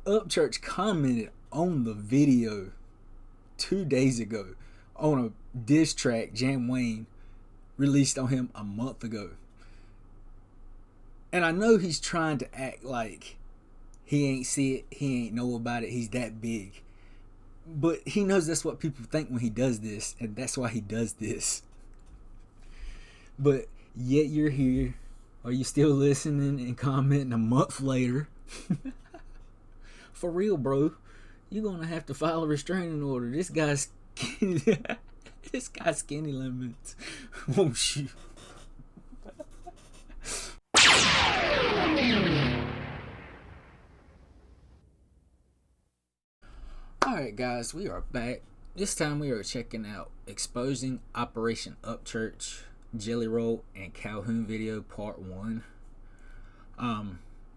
Upchurch commented on the video 2 days ago on a diss track Jam Wayne released on him a month ago. And I know he's trying to act like he ain't see it, he ain't know about it, he's that big. But he knows that's what people think when he does this, and that's why he does this. But yet you're here. Are you still listening and commenting a month later? For real, bro. You're going to have to file a restraining order. This guy's skinny limits. Won't you? Alright guys, we are back. This time we are checking out Exposing Operation Upchurch, Jelly Roll, and Calhoun video part 1.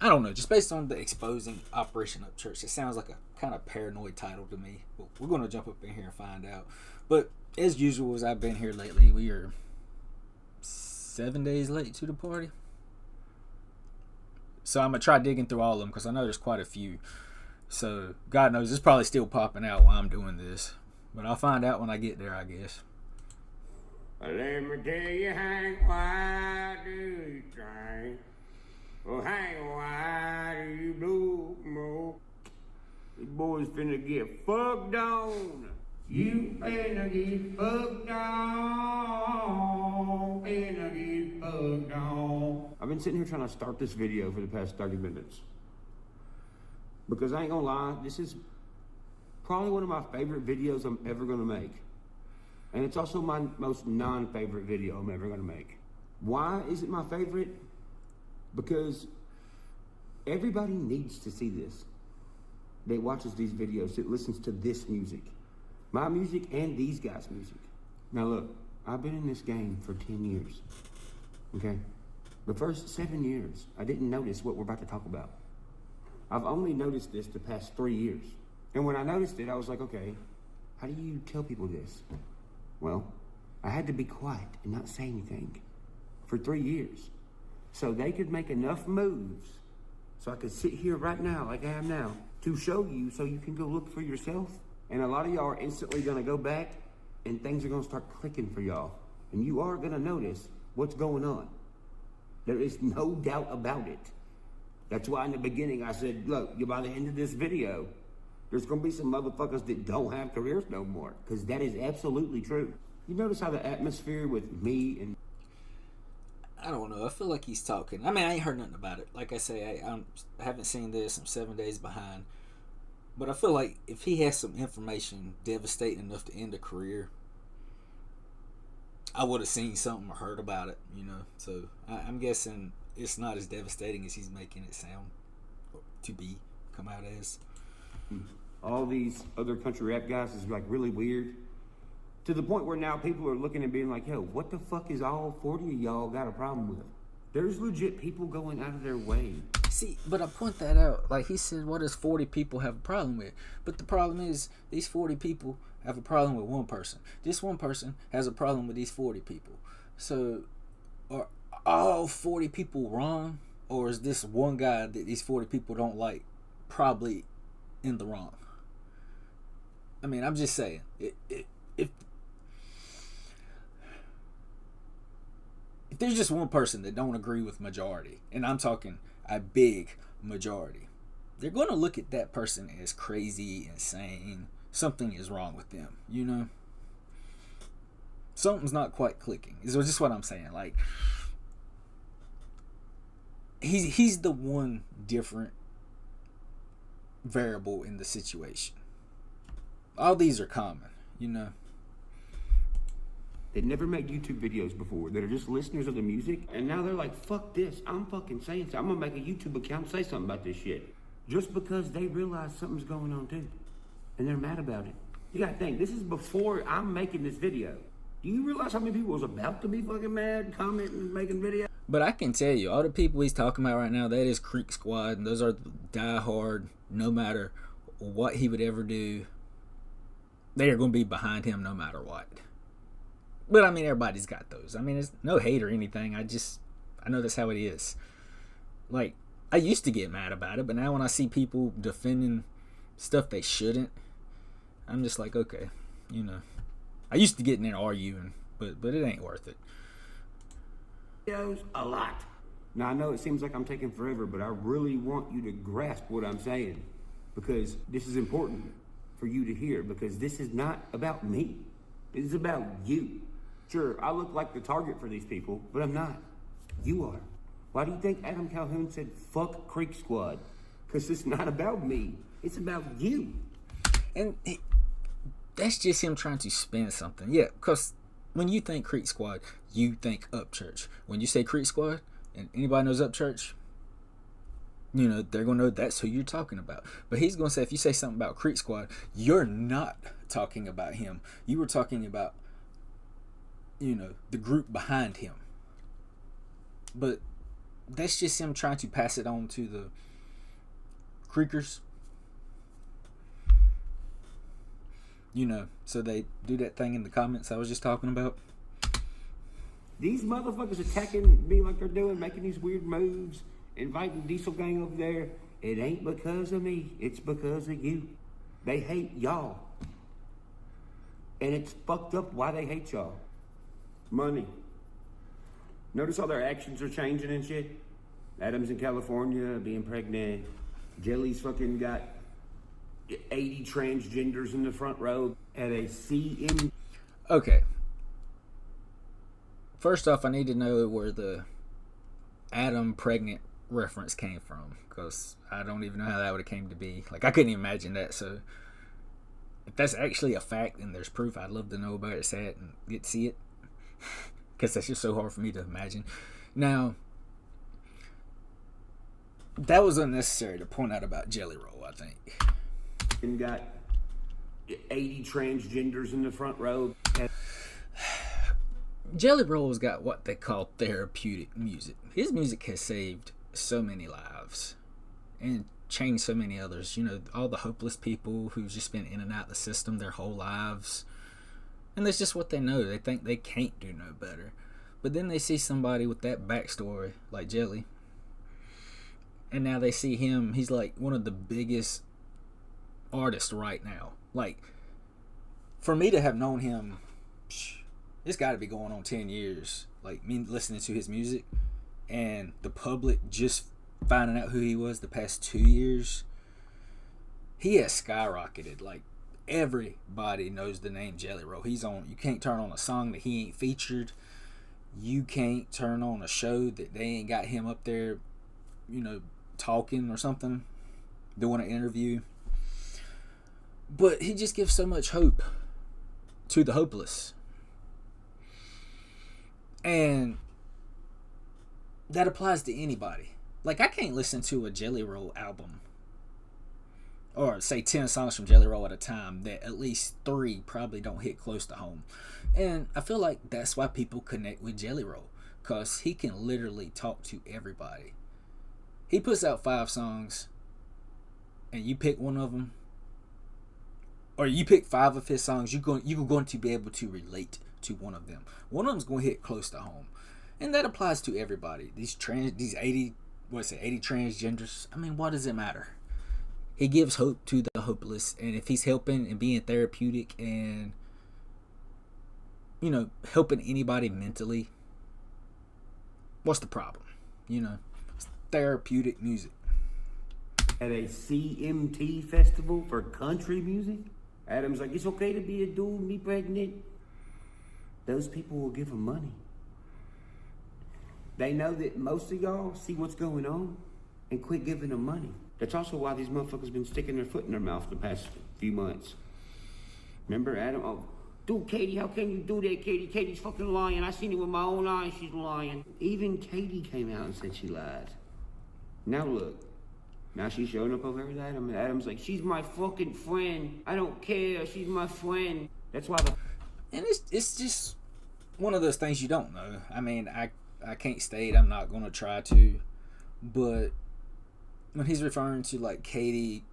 I don't know, just based on the Exposing Operation Upchurch, it sounds like a kind of paranoid title to me. But we're going to jump up in here and find out. But as usual, as I've been here lately, we are 7 days late to the party. So I'm going to try digging through all of them because I know there's quite a few. So, God knows, it's probably still popping out while I'm doing this. But I'll find out when I get there, I guess. Let me tell you, Hank, why do you drink? Oh, Hank, why do you blow smoke? This boy's finna get fucked on. You finna get fucked on. Finna get fucked on. I've been sitting here trying to start this video for the past 30 minutes. Because I ain't gonna lie, this is probably one of my favorite videos I'm ever gonna make. And it's also my most non-favorite video I'm ever gonna make. Why is it my favorite? Because everybody needs to see this. That watches these videos, that listens to this music. My music and these guys' music. Now look, I've been in this game for 10 years, okay? The first 7 years, I didn't notice what we're about to talk about. I've only noticed this the past 3 years. And when I noticed it, I was like, okay, how do you tell people this? Well, I had to be quiet and not say anything for 3 years. So they could make enough moves so I could sit here right now, like I am now, to show you so you can go look for yourself. And a lot of y'all are instantly gonna go back and things are gonna start clicking for y'all. And you are gonna notice what's going on. There is no doubt about it. That's why in the beginning I said, look, by the end of this video, there's going to be some motherfuckers that don't have careers no more. Because that is absolutely true. You notice how the atmosphere with me and... I don't know. I feel like he's talking. I mean, I ain't heard nothing about it. Like I say, I haven't seen this. I'm 7 days behind. But I feel like if he has some information devastating enough to end a career, I would have seen something or heard about it, you know. So I'm guessing it's not as devastating as he's making it sound to be, come out as. All these other country rap guys is like really weird. To the point where now people are looking and being like, yo, what the fuck is all 40 of y'all got a problem with? There's legit people going out of their way. See, but I point that out. Like he said, what does 40 people have a problem with? But the problem is, these 40 people have a problem with one person. This one person has a problem with these 40 people. So, are all 40 people wrong? Or is this one guy that these 40 people don't like probably in the wrong? I mean, I'm just saying. If there's just one person that don't agree with majority, and I'm talking a big majority, they're going to look at that person as crazy, insane. Something is wrong with them, you know? Something's not quite clicking. Is just what I'm saying. Like, he's the one different variable in the situation. All these are common, you know? They never made YouTube videos before. That are just listeners of the music. And now they're like, fuck this. I'm fucking saying something. I'm going to make a YouTube account and say something about this shit. Just because they realize something's going on too. And they're mad about it. You got to think, this is before I'm making this video. Do you realize how many people was about to be fucking mad, commenting, making videos? But I can tell you, all the people he's talking about right now, that is Creek Squad. And those are die hard, no matter what he would ever do. They are going to be behind him no matter what. But I mean, everybody's got those. I mean, it's no hate or anything. I know that's how it is. Like, I used to get mad about it, but now when I see people defending stuff they shouldn't, I'm just like, okay, you know. I used to get in there arguing, but it ain't worth it. A lot. Now I know it seems like I'm taking forever, but I really want you to grasp what I'm saying, because this is important for you to hear, because this is not about me. It is about you. Sure, I look like the target for these people, but I'm not. You are. Why do you think Adam Calhoun said, fuck Creek Squad? Because it's not about me. It's about you. And that's just him trying to spin something. Yeah, because when you think Creek Squad, you think Upchurch. When you say Creek Squad, and anybody knows Upchurch, you know, they're going to know that's who you're talking about. But he's going to say, if you say something about Creek Squad, you're not talking about him. You were talking about, you know, the group behind him. But that's just him trying to pass it on to the Creekers. You know, so they do that thing in the comments I was just talking about. These motherfuckers attacking me like they're doing, making these weird moves, inviting Diesel Gang over there. It ain't because of me. It's because of you. They hate y'all. And it's fucked up why they hate y'all. Money. Notice how their actions are changing and shit? Adam's in California, being pregnant. Jelly's fucking got 80 transgenders in the front row at a CM. Okay. First off, I need to know where the Adam pregnant reference came from, because I don't even know how that would have came to be. Like, I couldn't even imagine that. So if that's actually a fact and there's proof, I'd love to know about it, say it, and get to see it, because that's just so hard for me to imagine. Now, that was unnecessary to point out about Jelly Roll, I think. And got 80 transgenders in the front row. Jelly Roll's got what they call therapeutic music. His music has saved so many lives and changed so many others. You know, all the hopeless people who've just been in and out of the system their whole lives. And that's just what they know. They think they can't do no better. But then they see somebody with that backstory, like Jelly. And now they see him. He's like one of the biggest artists right now. Like, for me to have known him, it's got to be going on 10 years. Like, me listening to his music and the public just finding out who he was the past 2 years, he has skyrocketed. Like, everybody knows the name Jelly Roll. He's on. You can't turn on a song that he ain't featured. You can't turn on a show that they ain't got him up there, you know, talking or something, doing an interview. But he just gives so much hope to the hopeless. And that applies to anybody. Like, I can't listen to a Jelly Roll album, or say 10 songs from Jelly Roll at a time, that at least 3 probably don't hit close to home. And I feel like that's why people connect with Jelly Roll, because he can literally talk to everybody. He puts out 5 songs, and you pick one of them, or you pick 5 of his songs, you're going to be able to relate to one of them. One of them's going to hit close to home. And that applies to everybody. These 80 transgenders, I mean, what does it matter? He gives hope to the hopeless, and if he's helping and being therapeutic and, you know, helping anybody mentally, what's the problem? You know, it's therapeutic music. At a CMT festival for country music, Adam's like, it's okay to be a dude, me pregnant. Those people will give him money. They know that most of y'all see what's going on and quit giving them money. That's also why these motherfuckers been sticking their foot in their mouth the past few months. Remember Adam? Oh, dude, Katie, how can you do that, Katie? Katie's fucking lying. I seen it with my own eyes. She's lying. Even Katie came out and said she lied. Now look. Now she's showing up over with Adam, and Adam's like, she's my fucking friend. I don't care. She's my friend. That's why the... And it's just one of those things you don't know. I mean, I can't state, I'm not going to try to, but when he's referring to, like, Katie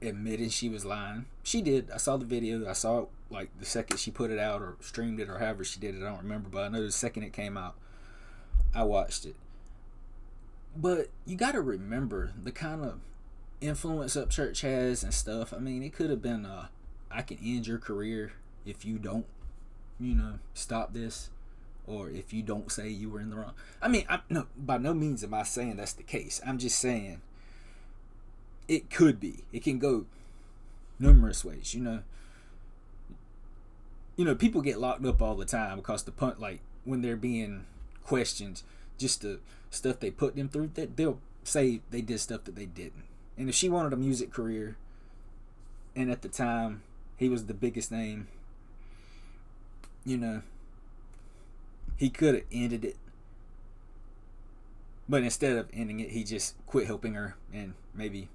admitting she was lying, she did. I saw the video. I saw it, like, the second she put it out or streamed it or however she did it. I don't remember, but I know the second it came out, I watched it. But you got to remember the kind of influence Upchurch has and stuff. I mean, it could have been I can end your career if you don't, stop this, or if you don't say you were in the wrong. I mean, no, by no means am I saying that's the case. I'm just saying it could be. It can go numerous ways. People get locked up all the time because like when they're being questioned, just the stuff they put them through, they'll say they did stuff that they didn't. And if she wanted a music career, and at the time he was the biggest name, he could have ended it. But instead of ending it, he just quit helping her and maybe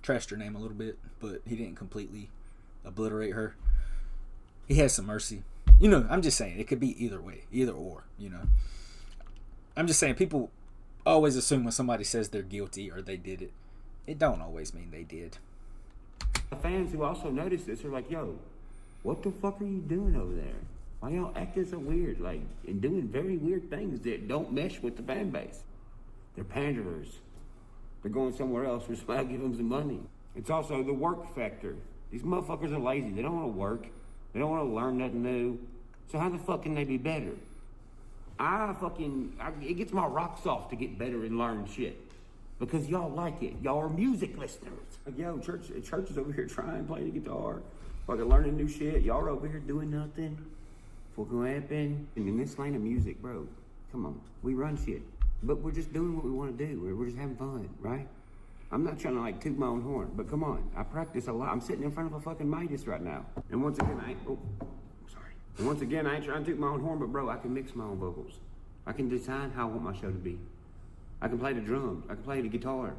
trashed her name a little bit, but he didn't completely obliterate her. He has some mercy. I'm just saying it could be either way, either or, I'm just saying people always assume when somebody says they're guilty or they did it, it don't always mean they did. The fans who also notice this are like, yo, what the fuck are you doing over there? Why y'all acting so weird? Like, and doing very weird things that don't mesh with the fan base. They're panderers. They're going somewhere else where somebody give them some money. It's also the work factor. These motherfuckers are lazy. They don't want to work. They don't want to learn nothing new. So how the fuck can they be better? It gets my rocks off to get better and learn shit. Because y'all like it. Y'all are music listeners. Like, yo, church is over here trying, playing the guitar. Fucking learning new shit. Y'all are over here doing nothing. What's gonna happen? And in this lane of music, bro, come on. We run shit. But we're just doing what we want to do. We're just having fun, right? I'm not trying to like toot my own horn, but come on. I practice a lot. I'm sitting in front of a fucking Midas right now. And once again, I ain't trying to toot my own horn, but bro, I can mix my own vocals. I can design how I want my show to be. I can play the drums. I can play the guitar.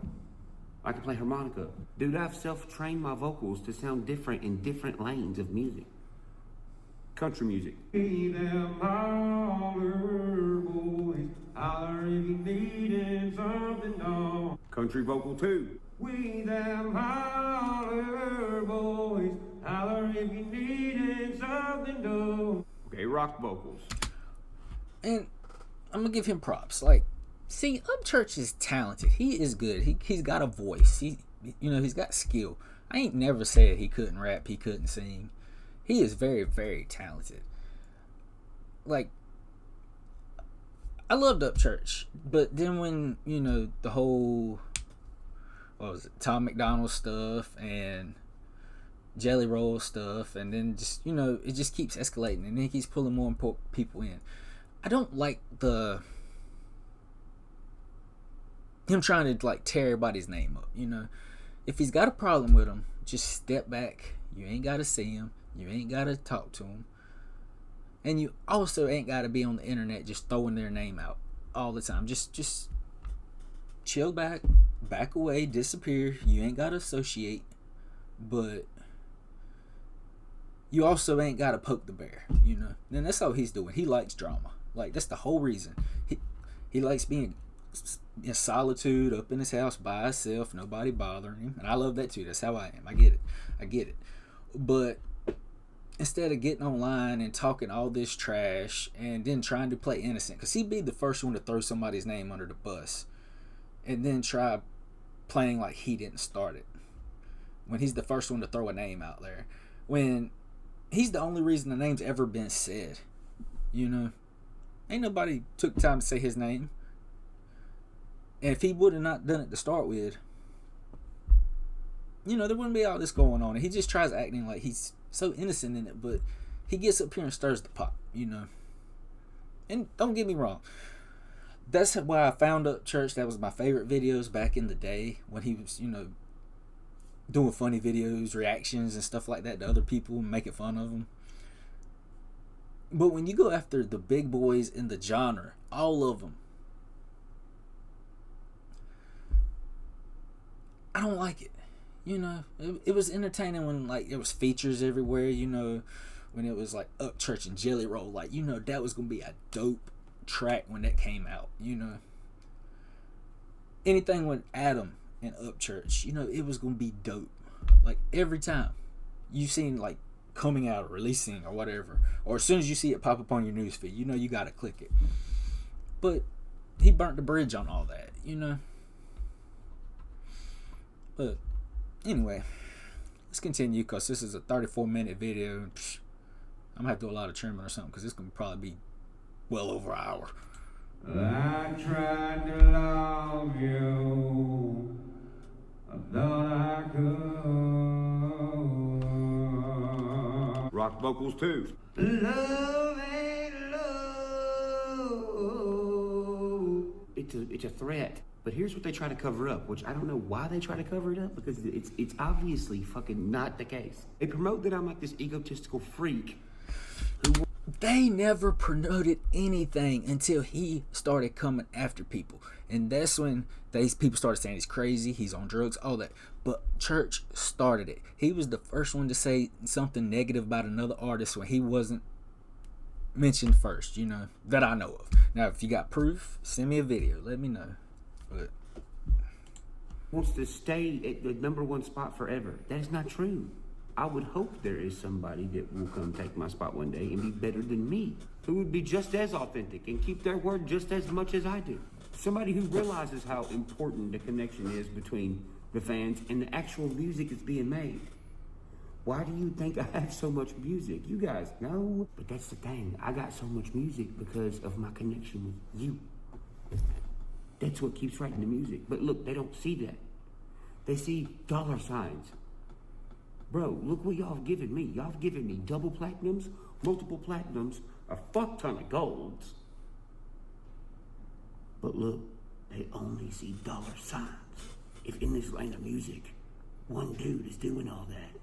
I can play harmonica. Dude, I've self-trained my vocals to sound different in different lanes of music. Country music. Be them holler boys, holler if you needin' something on. Country vocal 2. We them holler boys, holler if you needin' something on. Okay, rock vocals. And I'm gonna give him props. Like, see, Upchurch is talented. He is good. He's got a voice. He's got skill. I ain't never said he couldn't rap, he couldn't sing. He is very, very talented. Like, I loved Upchurch, but then when, the whole, Tom McDonald stuff and Jelly Roll stuff, and then just, it just keeps escalating, and then he keeps pulling more people in. I don't like him trying to, like, tear everybody's name up, If he's got a problem with him, just step back. You ain't got to see him. You ain't got to talk to them. And you also ain't got to be on the internet just throwing their name out all the time. Just chill back away, disappear. You ain't got to associate. But you also ain't got to poke the bear, And that's all he's doing. He likes drama. Like, that's the whole reason. He likes being in solitude, up in his house by himself, nobody bothering him. And I love that too. That's how I am. I get it. But instead of getting online and talking all this trash and then trying to play innocent, because he'd be the first one to throw somebody's name under the bus and then try playing like he didn't start it when he's the first one to throw a name out there, when he's the only reason the name's ever been said. Ain't nobody took time to say his name. And if he would have not done it to start with, there wouldn't be all this going on. And he just tries acting like he's so innocent in it, but he gets up here and stirs the pot, And don't get me wrong, that's why I found Upchurch. That was my favorite videos back in the day when he was, doing funny videos, reactions and stuff like that to other people and making fun of them. But when you go after the big boys in the genre, all of them, I don't like it. It was entertaining when, like, there was features everywhere, when it was like Upchurch and Jelly Roll, like, that was gonna be a dope track when that came out. Anything with Adam and Upchurch, it was gonna be dope. Like, every time you seen, like, coming out or releasing or whatever, or as soon as you see it pop up on your newsfeed, you gotta click it. But he burnt the bridge on all that, you know. But anyway, let's continue because this is a 34-minute video. I'm gonna have to do a lot of trimming or something because this can probably be well over an hour. I tried to love you. I thought I could. Rock vocals too. Love ain't love. It's a threat. But here's what they try to cover up, which I don't know why they try to cover it up, because it's obviously fucking not the case. They promote that I'm like this egotistical freak. They never promoted anything until he started coming after people. And that's when these people started saying he's crazy, he's on drugs, all that. But Church started it. He was the first one to say something negative about another artist when he wasn't mentioned first, you know, that I know of. Now, if you got proof, send me a video. Let me know. But wants to stay at the #1 spot forever. That is not true. I would hope there is somebody that will come take my spot one day and be better than me, who would be just as authentic and keep their word just as much as I do. Somebody who realizes how important the connection is between the fans and the actual music that's being made. Why do you think I have so much music? You guys know, but that's the thing. I got so much music because of my connection with you. That's what keeps writing the music. But look, they don't see that. They see dollar signs. Bro, look what y'all have given me. Y'all have given me double platinums, multiple platinums, a fuck ton of golds. But look, they only see dollar signs. If in this lane of music, one dude is doing all that,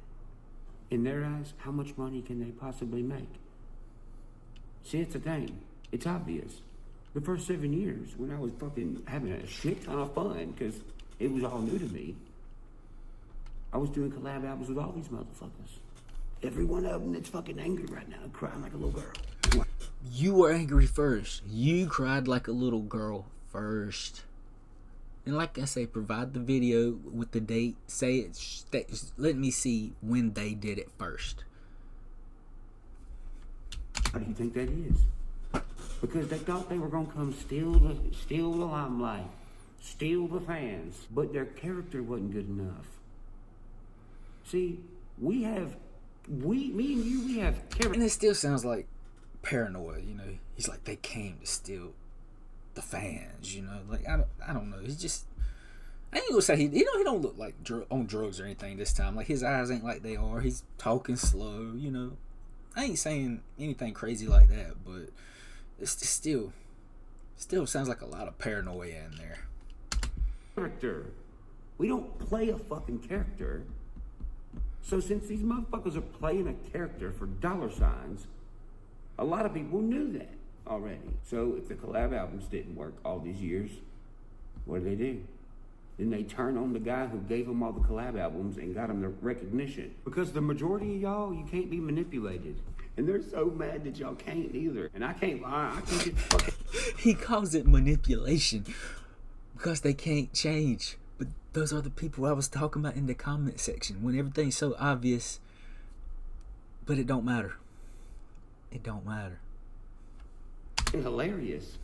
in their eyes, how much money can they possibly make? See, it's a thing. It's obvious. The first 7 years, when I was fucking having a shit ton of fun, because it was all new to me, I was doing collab albums with all these motherfuckers. Every one of them that's fucking angry right now, crying like a little girl. you were angry first. You cried like a little girl first. And like I say, provide the video with the date. Say it. Let me see when they did it first. How do you think that is? Because they thought they were gonna come steal the limelight, steal the fans, but their character wasn't good enough. See, me and you, we have character. And it still sounds like paranoia, you know. He's like, they came to steal the fans, you know. Like, I don't know. He's just, I ain't gonna say he don't look like on drugs or anything this time. Like, his eyes ain't like they are. He's talking slow, you know. I ain't saying anything crazy like that, but it's still sounds like a lot of paranoia in there. Character. We don't play a fucking character. So since these motherfuckers are playing a character for dollar signs, a lot of people knew that already. So if the collab albums didn't work all these years, what do? Then they turn on the guy who gave them all the collab albums and got them the recognition. Because the majority of y'all, you can't be manipulated. And they're so mad that y'all can't either. And I can't lie, I can't get fucking... He calls it manipulation because they can't change. But those are the people I was talking about in the comment section. When everything's so obvious, but it don't matter. It don't matter. Hilarious.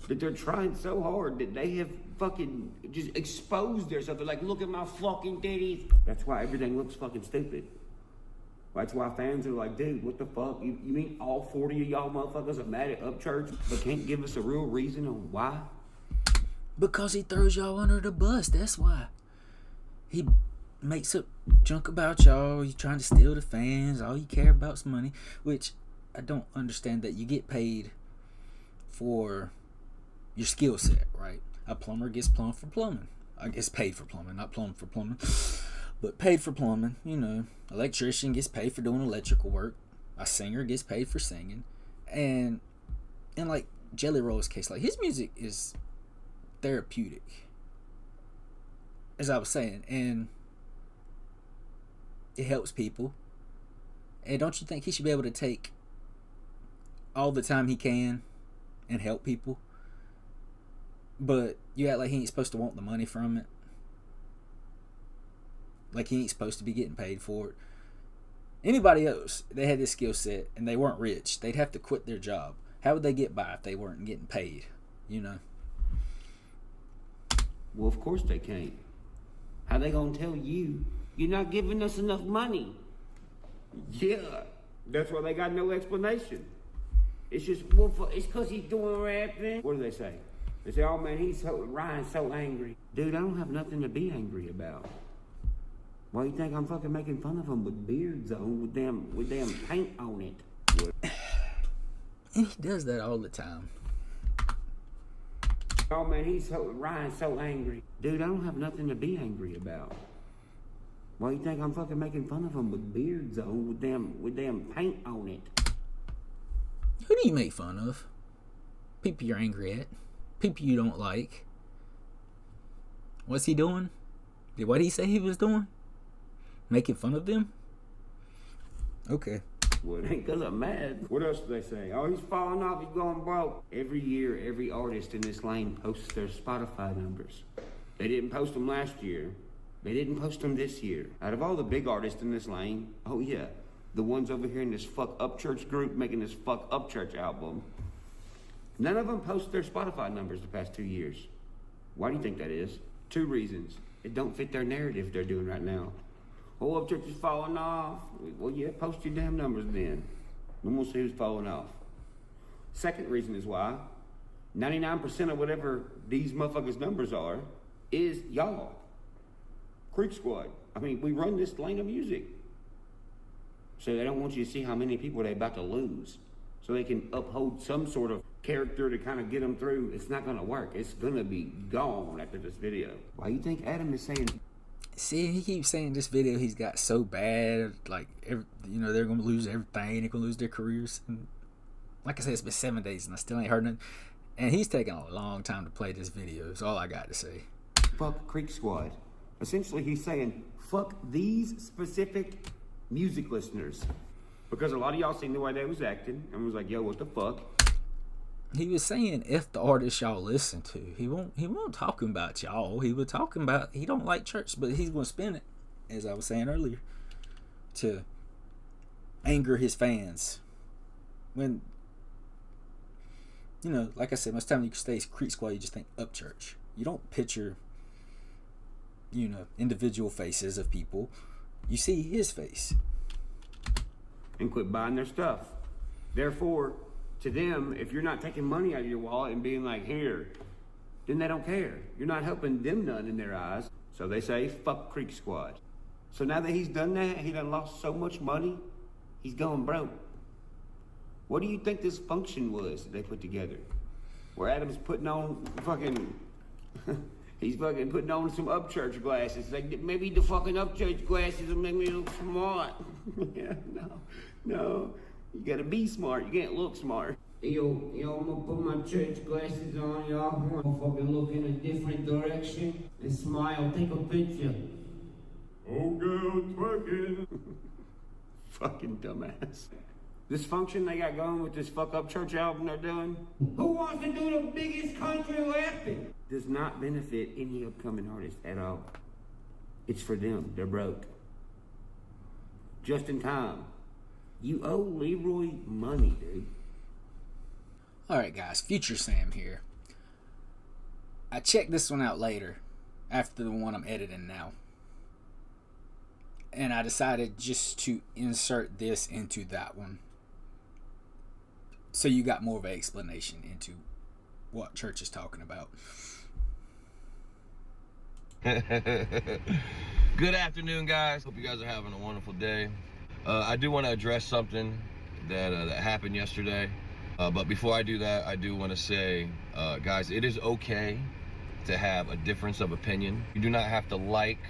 That they're trying so hard that they have fucking just exposed themselves. They're like, look at my fucking titties. That's why everything looks fucking stupid. That's why fans are like, dude, what the fuck? You mean all 40 of y'all motherfuckers are mad at Upchurch but can't give us a real reason on why? Because he throws y'all under the bus. That's why. He makes up junk about y'all. You trying to steal the fans. All you care about is money. Which I don't understand that you get paid for your skill set, right? A plumber gets plumbed for plumbing. I guess paid for plumbing, not plumbed for plumbing. But paid for plumbing, you know. Electrician gets paid for doing electrical work. A singer gets paid for singing. And in like Jelly Roll's case, like his music is therapeutic, as I was saying, and it helps people. And don't you think he should be able to take all the time he can and help people? But you act like he ain't supposed to want the money from it. Like he ain't supposed to be getting paid for it. Anybody else, they had this skill set and they weren't rich, they'd have to quit their job. How would they get by if they weren't getting paid? you know. Well, of course they can't. How they gonna tell you you're not giving us enough money? Yeah, that's why they got no explanation. It's just, well, it's because he's doing rapping. What do they say? They say, oh man, Ryan's so angry. Dude, I don't have nothing to be angry about. Why you think I'm fucking making fun of him with beards on, with damn paint on it? And he does that all the time. Oh man, Ryan's so angry. Dude, I don't have nothing to be angry about. Why you think I'm fucking making fun of him with beards on, with damn paint on it? Who do you make fun of? People you're angry at. People you don't like. What's he doing? What did he say he was doing? Making fun of them? Okay. Well, it ain't because I'm mad. What else do they say? Oh, he's falling off, he's going broke. Every year, every artist in this lane posts their Spotify numbers. They didn't post them last year. They didn't post them this year. Out of all the big artists in this lane, oh yeah, the ones over here in this fuck Upchurch group making this fuck Upchurch album, none of them post their Spotify numbers the past 2 years. Why do you think that is? 2 reasons. It don't fit their narrative they're doing right now. Oh, Upchurch is falling off. Well, yeah, post your damn numbers then. Then we'll see who's falling off. Second reason is why 99% of whatever these motherfuckers' numbers are is y'all. Creek Squad. I mean, we run this lane of music. So they don't want you to see how many people they're about to lose. So they can uphold some sort of character to kind of get them through. It's not going to work. It's going to be gone after this video. Why you think Adam is saying... See, he keeps saying this video he's got so bad, like, they're going to lose everything. They're going to lose their careers. And like I said, it's been 7 days and I still ain't heard nothing. And he's taking a long time to play this video. That's all I got to say. Fuck Creek Squad. Essentially, he's saying, fuck these specific music listeners. Because a lot of y'all seen the way they was acting and was like, yo, what the fuck? He was saying F the artist y'all listen to. He won't talking about y'all. He was talking about he don't like church, but he's gonna spin it, as I was saying earlier, to anger his fans. When like I said, most time you stay Creek Squad, you just think Upchurch. You don't picture individual faces of people. You see his face. And quit buying their stuff. Therefore, to them, if you're not taking money out of your wallet and being like, here, then they don't care. You're not helping them none in their eyes. So they say, fuck Creek Squad. So now that he's done that, he done lost so much money, he's going broke. What do you think this function was that they put together? Where Adam's putting on fucking... he's fucking putting on some Upchurch glasses. Like, maybe the fucking Upchurch glasses will make me look smart. Yeah, no. You gotta be smart. You can't look smart. Yo, I'm gonna put my church glasses on, y'all. I'm gonna fucking look in a different direction and smile. Take a picture. Oh, girl, twerking. Fucking dumbass. This function they got going with this fuck up church album they're doing. Who wants to do the biggest country rapping? Does not benefit any upcoming artist at all. It's for them. They're broke. Just in time. You owe Leroy money, dude. Alright guys, Future Sam here. I checked this one out later, after the one I'm editing now. And I decided just to insert this into that one. So you got more of an explanation into what church is talking about. Good afternoon, guys. Hope you guys are having a wonderful day. I do want to address something that happened yesterday. But before I do that, I do want to say, guys, it is okay to have a difference of opinion. You do not have to like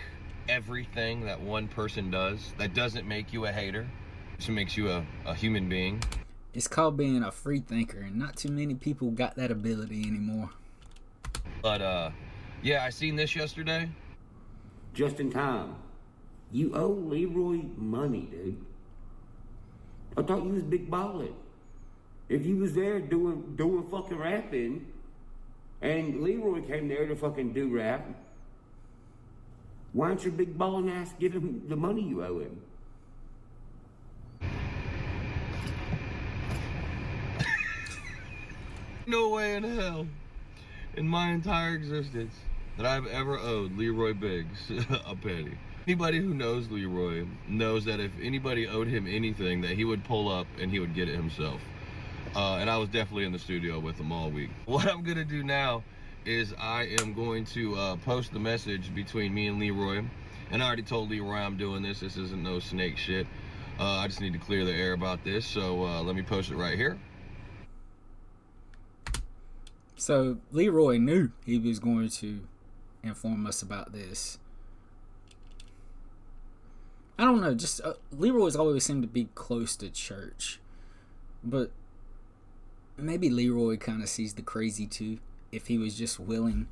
everything that one person does. That doesn't make you a hater. It just makes you a human being. It's called being a free thinker, and not too many people got that ability anymore. But, yeah, I seen this yesterday. Just in time. You owe Leroy money, dude. I thought you was big ballin'. If you was there doing fucking rapping, and Leroy came there to fucking do rap, why don't your big ballin' ass give him the money you owe him? No way in hell. in my entire existence that I've ever owed Leroy Biggs a penny. Anybody who knows Leroy knows that if anybody owed him anything, that he would pull up and he would get it himself. And I was definitely in the studio with him all week. What I'm gonna do now is I am going to post the message between me and Leroy. And I already told Leroy I'm doing this. This isn't no snake shit. I just need to clear the air about this. So let me post it right here. So Leroy knew he was going to inform us about this. I don't know, just Leroy's always seemed to be close to church. But maybe Leroy kind of sees the crazy too, if he was just willing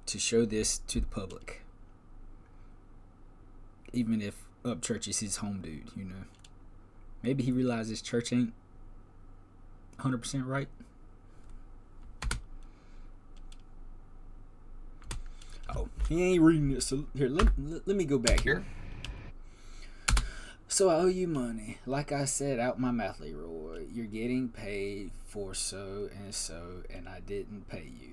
to show this to the public. Even if Upchurch is his home dude, you know. Maybe he realizes church ain't 100% right. Oh, he ain't reading it, so here, let me go back here. So I owe you money. Like I said out my mouth, Leroy. You're getting paid for so, and I didn't pay you.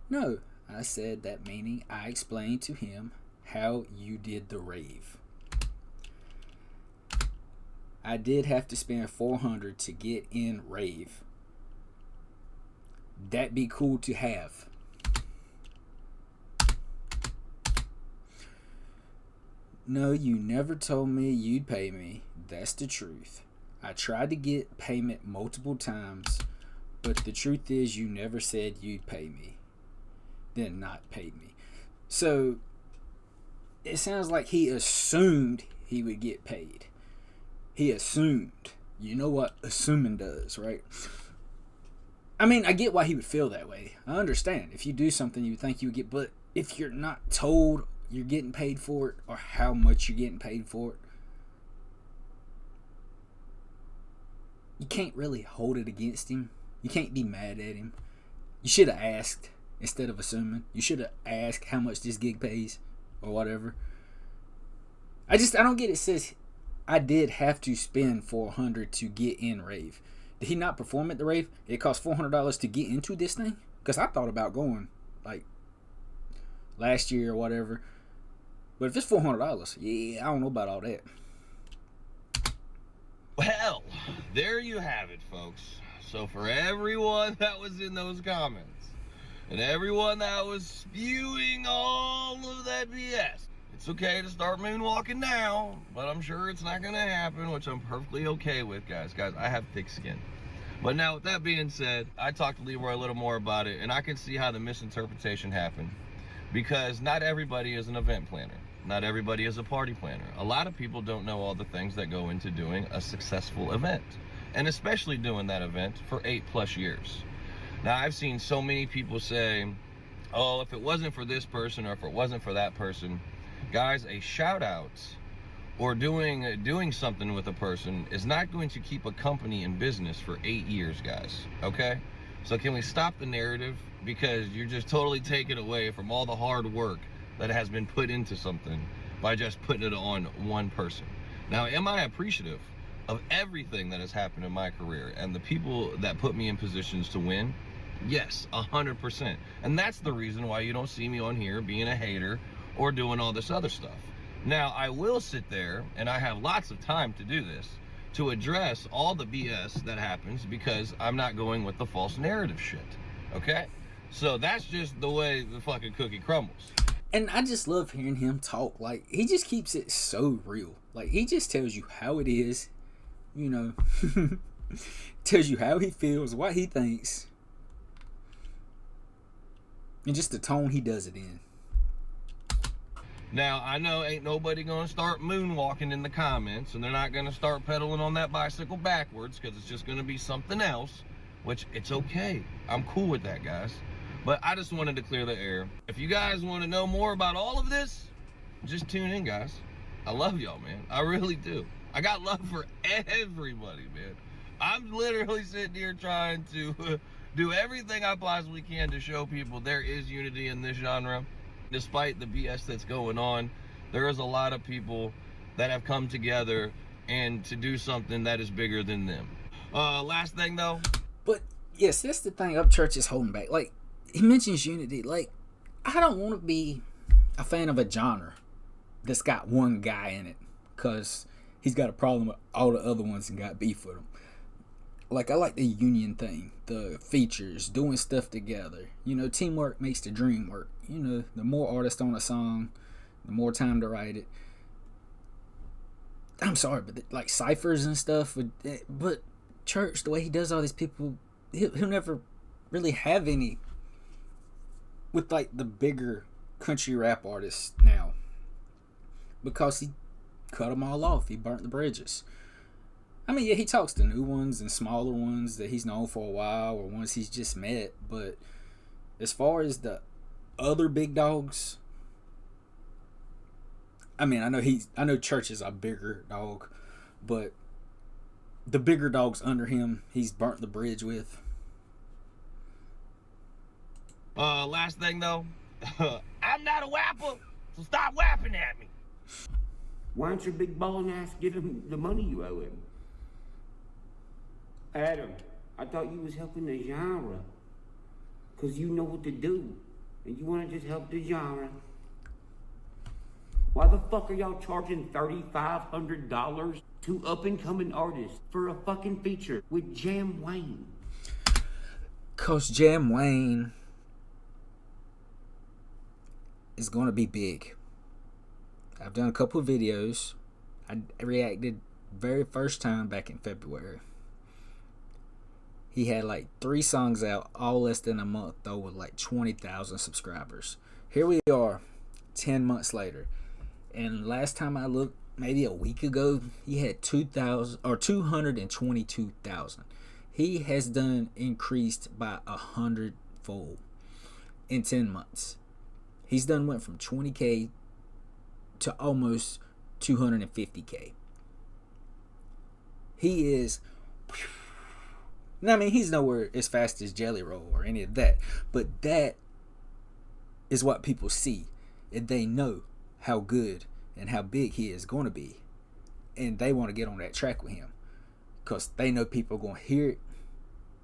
No, I said that, meaning I explained to him how you did the rave. I did have to spend $400 to get in rave. That'd be cool to have. No, you never told me you'd pay me. That's the truth. I tried to get payment multiple times, but the truth is you never said you'd pay me. Then not paid me. So it sounds like he assumed he would get paid. He assumed. You know what assuming does, right? I mean, I get why he would feel that way. I understand. If you do something you would think you would get, but if you're not told you're getting paid for it or how much you're getting paid for it, you can't really hold it against him. You can't be mad at him. You should have asked instead of assuming. You should have asked how much this gig pays or whatever. I don't get it. It says I did have to spend $400 to get in rave. Did he not perform at the rave? It cost $400 to get into this thing? Because I thought about going like last year or whatever. But if it's $400, yeah, I don't know about all that. Well, there you have it, folks. So for everyone that was in those comments and everyone that was spewing all of that BS, it's okay to start moonwalking now, but I'm sure it's not going to happen, which I'm perfectly okay with, guys. Guys, I have thick skin. But now, with that being said, I talked to Leroy a little more about it, and I can see how the misinterpretation happened. Because not everybody is an event planner. Not everybody is a party planner. A lot of people don't know all the things that go into doing a successful event, and especially doing that event for 8+ years. Now, I've seen so many people say, oh, if it wasn't for this person or if it wasn't for that person, guys, a shout out or doing something with a person is not going to keep a company in business for 8 years, guys, okay? So can we stop the narrative? Because you're just totally taking away from all the hard work that has been put into something by just putting it on one person. Now, am I appreciative of everything that has happened in my career and the people that put me in positions to win? Yes, 100%. And that's the reason why you don't see me on here being a hater or doing all this other stuff. Now, I will sit there, and I have lots of time to do this, to address all the BS that happens because I'm not going with the false narrative shit, okay? So that's just the way the fucking cookie crumbles. And I just love hearing him talk. Like, he just keeps it so real. Like, he just tells you how it is, you know, tells you how he feels, what he thinks, and just the tone he does it in. Now, I know ain't nobody gonna start moonwalking in the comments, and they're not gonna start pedaling on that bicycle backwards, because it's just gonna be something else, which it's okay. I'm cool with that, guys. But I just wanted to clear the air. If you guys want to know more about all of this, just tune in, guys. I love y'all, man. I really do. I got love for everybody, man. I'm literally sitting here trying to do everything I possibly can to show people there is unity in this genre. Despite the BS that's going on, there is a lot of people that have come together and to do something that is bigger than them. Last thing, though. But, yes, that's the thing Upchurch is holding back. Like, he mentions unity. Like, I don't want to be a fan of a genre that's got one guy in it because he's got a problem with all the other ones and got beef with them. Like, I like the union thing, the features, doing stuff together. You know, teamwork makes the dream work. You know, the more artists on a song, the more time to write it. I'm sorry, but like ciphers and stuff. But Church, the way he does all these people, he'll never really have any with like the bigger country rap artists now, because he cut them all off. He burnt the bridges. I mean, yeah, he talks to new ones and smaller ones that he's known for a while or ones he's just met. But as far as the other big dogs, I mean, I know Church is a bigger dog, but the bigger dogs under him, he's burnt the bridge with. Last thing though, I'm not a whapper, so stop whapping at me. Why don't your big balling ass give him the money you owe him? Adam, I thought you was helping the genre. Because you know what to do. And you want to just help the genre. Why the fuck are y'all charging $3,500 to up-and-coming artists for a fucking feature with Jam Wayne? Because Jam Wayne is going to be big. I've done a couple of videos. I reacted very first time back in February. He had like 3 songs out, all less than a month though, with like 20,000 subscribers. Here we are, 10 months later, and last time I looked, maybe a week ago, he had 222,000. He has done increased by 100-fold in 10 months. He's went from 20K to almost 250K. He is. I mean, he's nowhere as fast as Jelly Roll or any of that, but that is what people see, and they know how good and how big he is going to be, and they want to get on that track with him because they know people are going to hear it.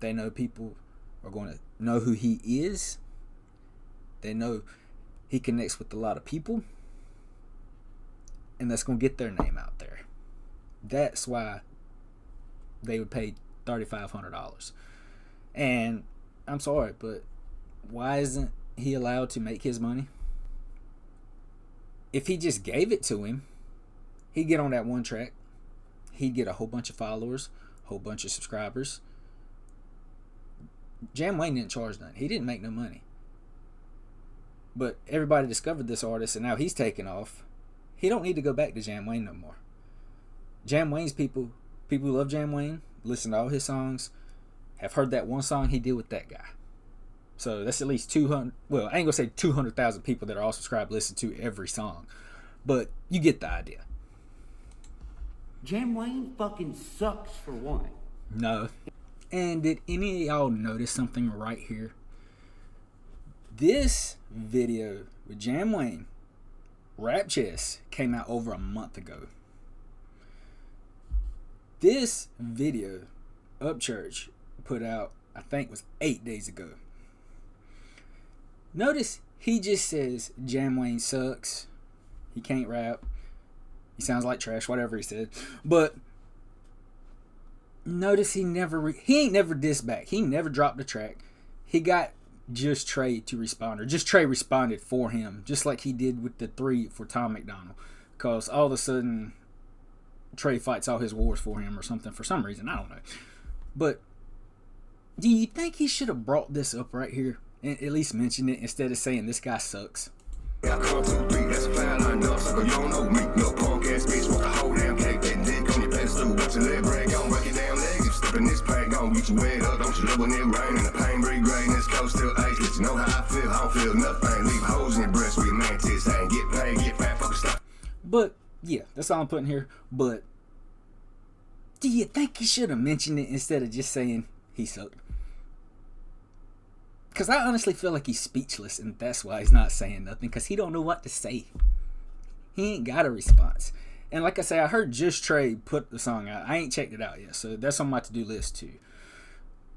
They know people are going to know who he is. They know he connects with a lot of people, and that's going to get their name out there. That's why they would pay $3,500. And I'm sorry, but why isn't he allowed to make his money? If he just gave it to him, he'd get on that one track. He'd get a whole bunch of followers, a whole bunch of subscribers. Jam Wayne didn't charge nothing. He didn't make no money. But everybody discovered this artist, and now he's taking off. He don't need to go back to Jam Wayne no more. Jam Wayne's people who love Jam Wayne, listen to all his songs, have heard that one song he did with that guy. So that's at least 200. Well, I ain't gonna say 200,000 people that are all subscribed listen to every song, but you get the idea. Jam Wayne fucking sucks for one. No. And did any of y'all notice something right here? This video with Jam Wayne, Rap Chess, came out over a month ago. This video, Upchurch put out, I think was 8 days ago. Notice he just says Jam Wayne sucks. He can't rap. He sounds like trash, whatever he said. But notice he ain't never dissed back. He never dropped a track. He got Just Trey to respond, or Just Trey responded for him, just like he did with the 3 for Tom McDonald. Because all of a sudden Trey fights all his wars for him or something for some reason. I don't know. But do you think he should have brought this up right here and at least mentioned it instead of saying this guy sucks? I come to beat, that's a fine line up, sucker, you don't know me. No punk ass bitch, want the whole damn cake, that dick on your pedestal, but your leg brag on, break your damn legs. You step in this pain, gon' get you wet up, don't you love when it rain, and the pain break grain, this cold still ice, let you know how I feel, I don't feel nothing, leave holes in your breast where your mantis hang, get paid, get fat, fucking stop. But yeah, that's all I'm putting here. But do you think he should have mentioned it instead of just saying he sucked? Because I honestly feel like he's speechless, and that's why he's not saying nothing, because he don't know what to say. He ain't got a response. And like I say, I heard Just Trey put the song out. I ain't checked it out yet, so that's on my to-do list too.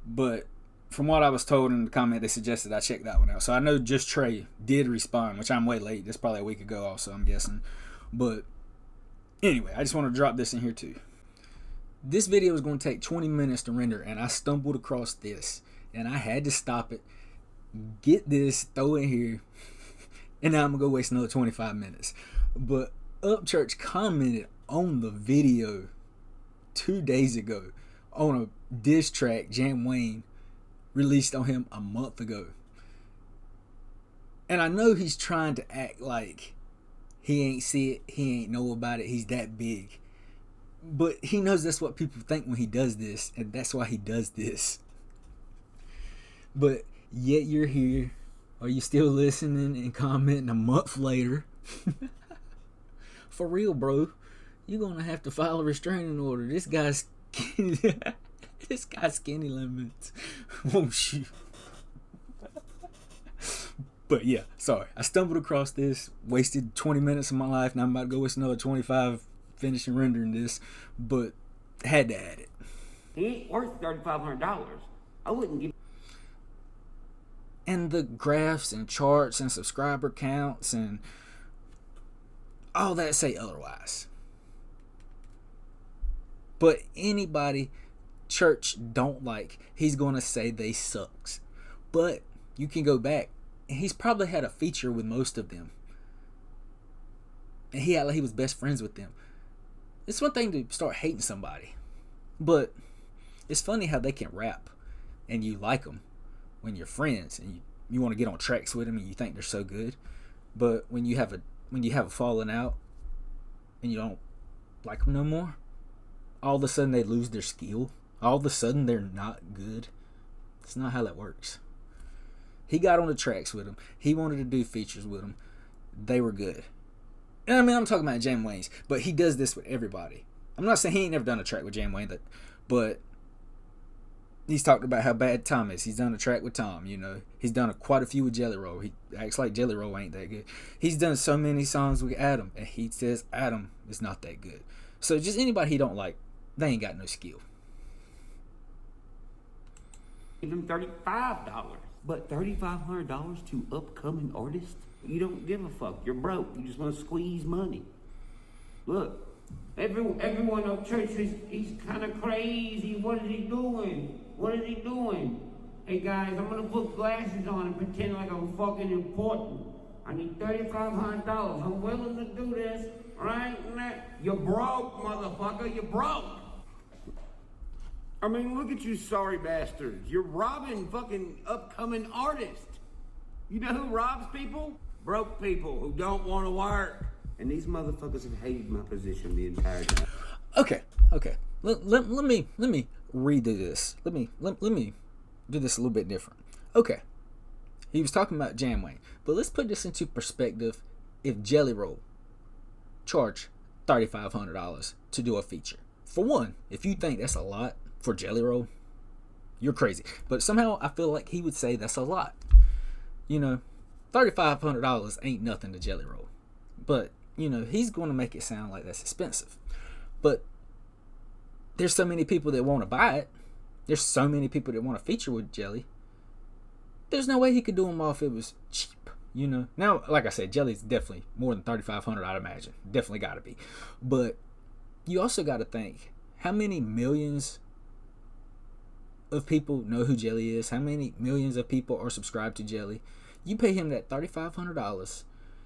But from what I was told in the comment, they suggested I check that one out. So I know Just Trey did respond, which I'm way late. That's probably a week ago also, I'm guessing. But anyway, I just want to drop this in here too. This video is going to take 20 minutes to render, and I stumbled across this, and I had to stop it, get this, throw it here, and now I'm going to go waste another 25 minutes. But Upchurch commented on the video 2 days ago on a diss track Jam Wayne released on him a month ago. And I know he's trying to act like he ain't see it, he ain't know about it, he's that big. But he knows that's what people think when he does this, and that's why he does this. But yet you're here. Are you still listening and commenting a month later? For real, bro. You're gonna have to file a restraining order. This guy's skinny limits. Oh shoot. But yeah, sorry. I stumbled across this, wasted 20 minutes of my life. Now I'm about to go waste another 25 finishing rendering this, but had to add it. He ain't worth $3,500. I wouldn't give. And the graphs and charts and subscriber counts and all that say otherwise. But anybody Church don't like, he's gonna say they sucks. But you can go back, and he's probably had a feature with most of them, and he had like he was best friends with them. It's one thing to start hating somebody, but it's funny how they can rap and you like them when you're friends and you want to get on tracks with them and you think they're so good. But when you have a falling out and you don't like them no more, all of a sudden they lose their skill. All of a sudden they're not good. It's not how that works. He got on the tracks with them. He wanted to do features with them. They were good. And I mean, I'm talking about Jam Wayne's, but he does this with everybody. I'm not saying he ain't never done a track with Jam Wayne, but he's talked about how bad Tom is. He's done a track with Tom, you know. He's done quite a few with Jelly Roll. He acts like Jelly Roll ain't that good. He's done so many songs with Adam, and he says Adam is not that good. So just anybody he don't like, they ain't got no skill. Give him $35. But $3,500 to upcoming artists? You don't give a fuck. You're broke. You just want to squeeze money. Look, everyone on church he's kind of crazy. What is he doing? What is he doing? Hey guys, I'm gonna put glasses on and pretend like I'm fucking important. I need $3,500. I'm willing to do this right now. You're broke, motherfucker. You're broke. I mean, look at you sorry bastards. You're robbing fucking upcoming artists. You know who robs people? Broke people who don't want to work. And these motherfuckers have hated my position the entire time. Okay. Let me redo this. Let me do this a little bit different. Okay. He was talking about Jam Wayne, but let's put this into perspective. If Jelly Roll charged $3,500 to do a feature, for one, if you think that's a lot for Jelly Roll, you're crazy. But somehow I feel like he would say that's a lot. You know, $3,500 ain't nothing to Jelly Roll. But, you know, he's going to make it sound like that's expensive. But there's so many people that want to buy it. There's so many people that want to feature with Jelly. There's no way he could do them all if it was cheap, you know. Now, like I said, Jelly's definitely more than $3,500, I'd imagine. Definitely got to be. But you also got to think, how many millions of people know who Jelly is? How many millions of people are subscribed to Jelly? You pay him that $3,500.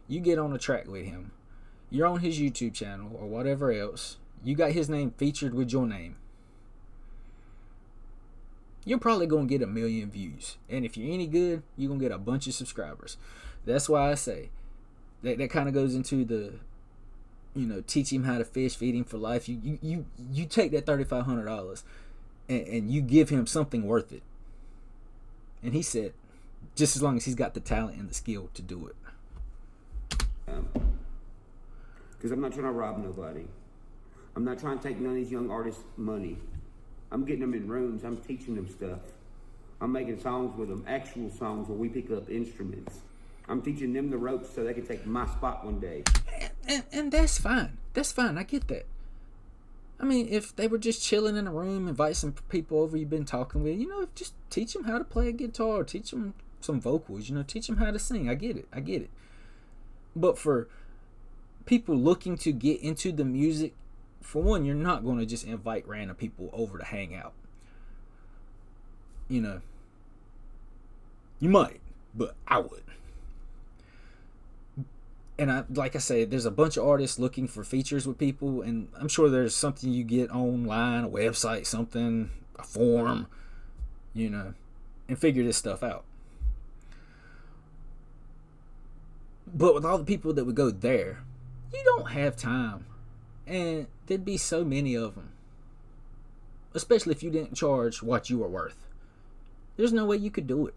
You get on a track with him. You're on his YouTube channel or whatever else. You got his name featured with your name. You're probably going to get 1 million views. And if you're any good, you're going to get a bunch of subscribers. That's why I say that kind of goes into the, you know, teach him how to fish, feed him for life. You take that $3,500 and you give him something worth it. And he said, just as long as he's got the talent and the skill to do it. Because I'm not trying to rob nobody. I'm not trying to take none of these young artists' money. I'm getting them in rooms. I'm teaching them stuff. I'm making songs with them, actual songs where we pick up instruments. I'm teaching them the ropes so they can take my spot one day. And that's fine. That's fine. I get that. I mean, if they were just chilling in a room, invite some people over you've been talking with, just teach them how to play a guitar, teach them some vocals, teach them how to sing. I get it. But for people looking to get into the music, for one, you're not going to just invite random people over to hang out. You might, but I would. And like I said, there's a bunch of artists looking for features with people, and I'm sure there's something you get online, a website, something, a forum, and figure this stuff out. But with all the people that would go there, you don't have time. And there'd be so many of them. Especially if you didn't charge what you were worth. There's no way you could do it.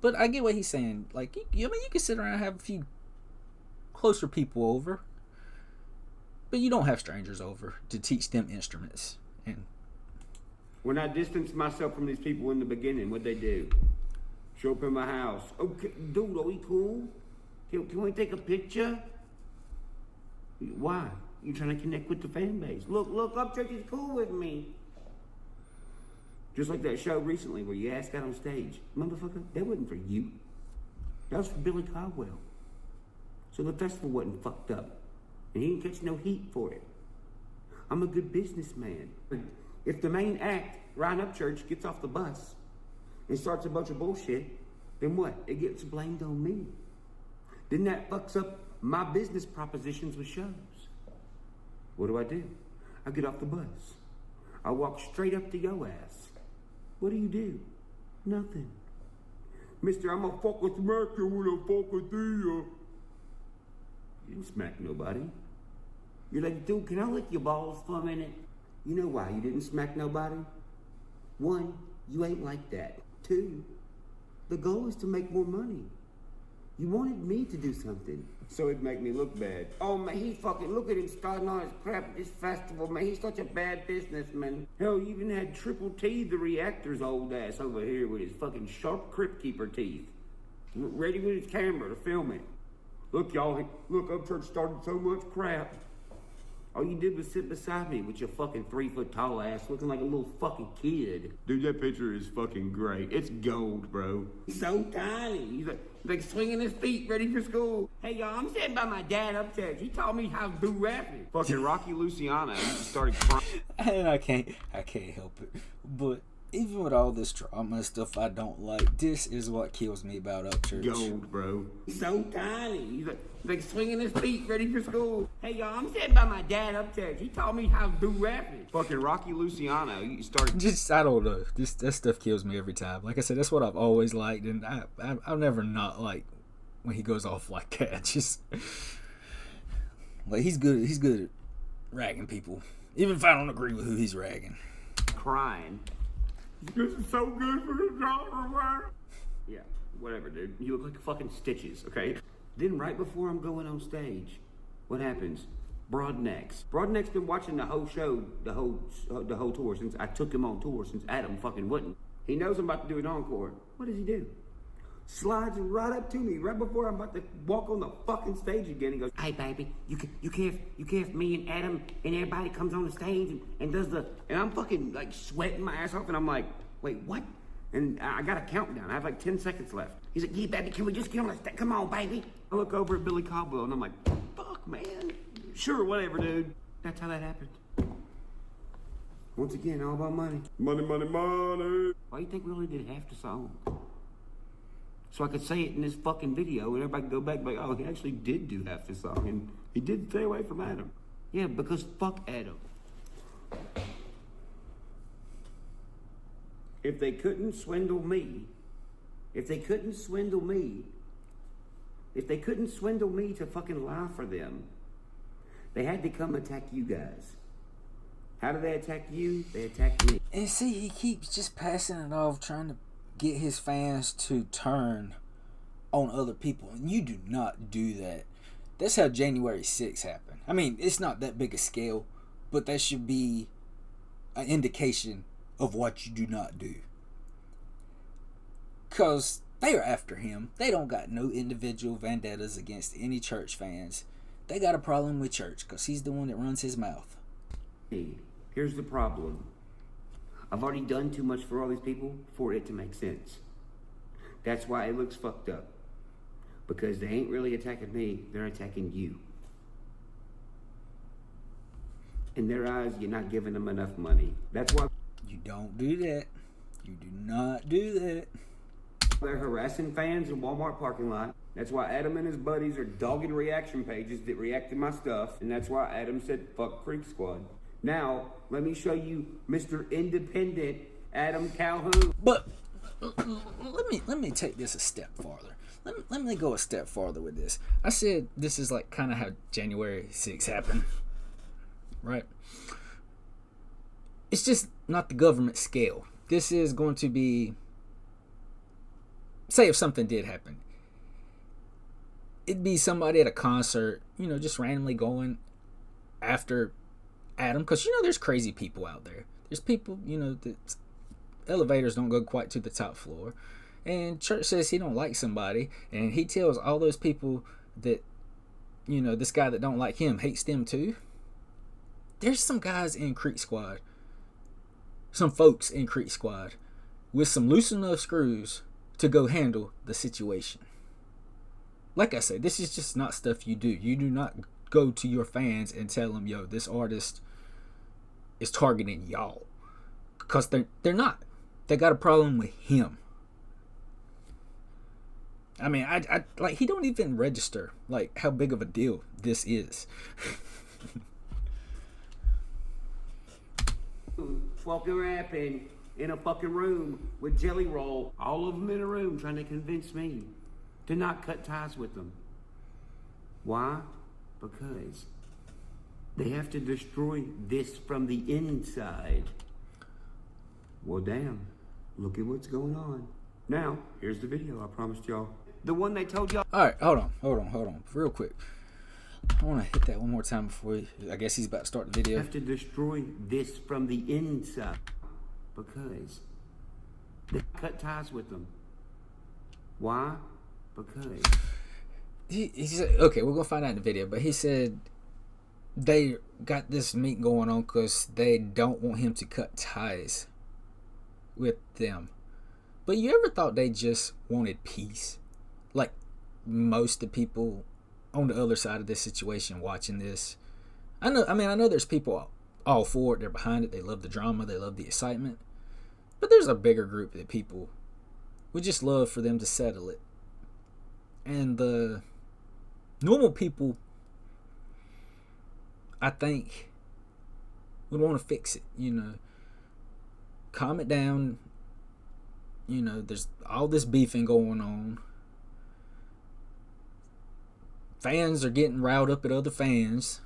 But I get what he's saying. Like, you can sit around and have a few closer people over. But you don't have strangers over to teach them instruments. And when I distanced myself from these people in the beginning, what'd they do? Show up in my house. Okay, dude, are we cool? Can we take a picture? Why? You trying to connect with the fan base. Look, Upchurch is cool with me. Just like that show recently where you asked out on stage. Motherfucker, that wasn't for you. That was for Billy Caldwell. So the festival wasn't fucked up. And he didn't catch no heat for it. I'm a good businessman. If the main act, Ryan Upchurch, gets off the bus and starts a bunch of bullshit, then what? It gets blamed on me. Then that fucks up my business propositions with shows. What do? I get off the bus. I walk straight up to your ass. What do? Nothing. Mister, I'm gonna fuck with America when I fuck with you. You didn't smack nobody. You're like, dude, can I lick your balls for a minute? You know why you didn't smack nobody? One, you ain't like that. Two, the goal is to make more money. You wanted me to do something, so it'd make me look bad. Oh man, he fucking, look at him starting all his crap at this festival, man. He's such a bad businessman. Hell, you even had Triple T, the reactor's old ass, over here with his fucking sharp crypt keeper teeth. Ready with his camera to film it. Look, y'all, Upchurch started so much crap. All you did was sit beside me with your fucking 3-foot tall ass looking like a little fucking kid. Dude, that picture is fucking great. It's gold, bro. He's so tiny. He's like swinging his feet ready for school. Hey, y'all, I'm sitting by my dad upstairs. He taught me how to do rapping. Fucking Rocky Luciano. He started crying. And I can't help it. But even with all this drama and stuff I don't like, this is what kills me about Upchurch. Gold, bro. He's so tiny. He's like swinging his feet ready for school. Hey, y'all, I'm sitting by my dad upstairs. He taught me how to do rapping. Fucking Rocky Luciano. You started... I don't know. That stuff kills me every time. Like I said, that's what I've always liked, and I'll never not like when he goes off like that. Just... like, he's good at ragging people. Even if I don't agree with who he's ragging. Crying. This is so good for the dollar. Yeah, whatever, dude. You look like fucking Stitches, okay? Then right before I'm going on stage, what happens? Broadneck's been watching the whole show, the whole tour since I took him on tour, since Adam fucking wouldn't. He knows I'm about to do an encore. What does he do? Slides right up to me right before I'm about to walk on the fucking stage again. He goes, "Hey baby, you care if me and Adam and everybody comes on the stage and does the..." And I'm fucking like sweating my ass off, and I'm like, "Wait, what?" And I got a countdown. I have like 10 seconds left. He's like, "Yeah, baby, can we just get on the stage? Come on, baby." I look over at Billy Caldwell and I'm like, "Fuck, man. Sure, whatever, dude." That's how that happened. Once again, all about money. Money, money, money. Why do you think we only did half the song? So I could say it in this fucking video and everybody could go back and be like, "Oh, he actually did do half the song and he did stay away from Adam." Yeah, because fuck Adam. If they couldn't swindle me to fucking lie for them, they had to come attack you guys. How do they attack you? They attack me. And see, he keeps just passing it off, trying to get his fans to turn on other people, and you do not do that. That's how January 6th happened. I mean, it's not that big a scale, but that should be an indication of what you do not do, because they are after him. They don't got no individual vendettas against any church fans. They got a problem with church because he's the one that runs his mouth. Hey, here's the problem. I've already done too much for all these people for it to make sense. That's why it looks fucked up. Because they ain't really attacking me, they're attacking you. In their eyes, you're not giving them enough money. That's why You don't do that. You do not do that. they're harassing fans in Walmart parking lot. That's why Adam and his buddies are dogging reaction pages that react to my stuff. And that's why Adam said, fuck Creek Squad. Now, let me show you Mr. Independent Adam Calhoun. But let me take this a step farther. Let me go a step farther with this. I said this is like kind of how January 6th happened, right? It's just not the government scale. This is going to be, say if something did happen, it'd be somebody at a concert, you know, just randomly going after Adam, because you know there's crazy people out there. There's people, you know, that elevators don't go quite to the top floor, and church says he don't like somebody, and he tells all those people that, you know, this guy that don't like him hates them too. There's some guys in Creek Squad, some folks in Creek Squad with some loose enough screws to go handle the situation. Like I said, this is just not stuff you do. You do not go to your fans and tell them, yo, this artist is targeting y'all. Because they're not. They got a problem with him. I mean, I like, he don't even register like how big of a deal this is. Walking rapping in a fucking room with Jelly Roll. All of them in a room trying to convince me to not cut ties with them. Why? Because they have to destroy this from the inside. Well, damn. Look at what's going on. Now, here's the video I promised y'all. The one they told y'all. All right, hold on. Real quick. I want to hit that one more time before I guess he's about to start the video. Have to destroy this from the inside. Because they cut ties with them. Why? Because he said, okay, we're gonna find out in the video, but he said they got this meeting going on because they don't want him to cut ties with them. But you ever thought they just wanted peace? Like most of the people on the other side of this situation watching this. I know there's people all for it, they're behind it, they love the drama, they love the excitement. But there's a bigger group that people would just love for them to settle it. And the normal people, I think, would want to fix it, you know. Calm it down. You know, there's all this beefing going on. Fans are getting riled up at other fans.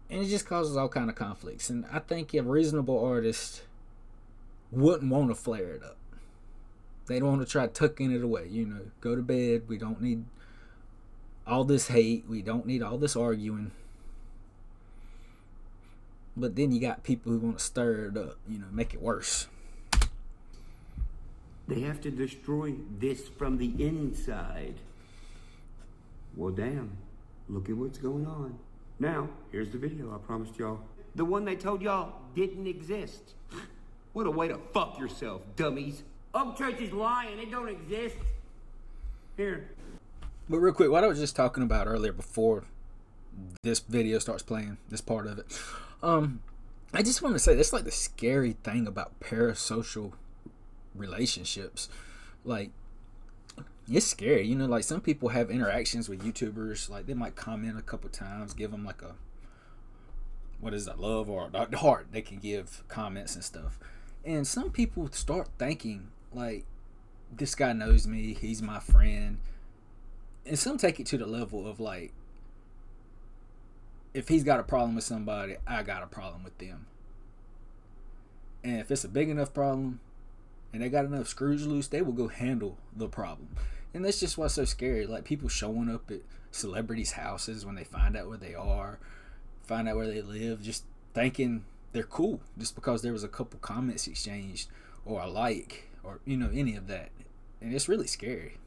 And it just causes all kind of conflicts. And I think a reasonable artist wouldn't want to flare it up. They don't want to try tucking it away, you know. Go to bed. We don't need all this hate. We don't need all this arguing. But then you got people who want to stir it up, you know, make it worse. They have to destroy this from the inside. Well, damn. Look at what's going on. Now, here's the video I promised y'all. The one they told y'all didn't exist. What a way to fuck yourself, dummies. Upchurch is lying. It don't exist. Here. But real quick, what I was just talking about earlier before this video starts playing, this part of it. I just want to say, that's like the scary thing about parasocial relationships. Like, it's scary, you know. Like, some people have interactions with YouTubers, like they might comment a couple times, give them like a, what is that, love or a heart. They can give comments and stuff, and some people start thinking like, this guy knows me, he's my friend. And some take it to the level of like, if he's got a problem with somebody, I got a problem with them. And if it's a big enough problem and they got enough screws loose, they will go handle the problem. And that's just what's so scary. Like, people showing up at celebrities' houses when they find out where they are, find out where they live, just thinking they're cool just because there was a couple comments exchanged or a like or, you know, any of that. And it's really scary.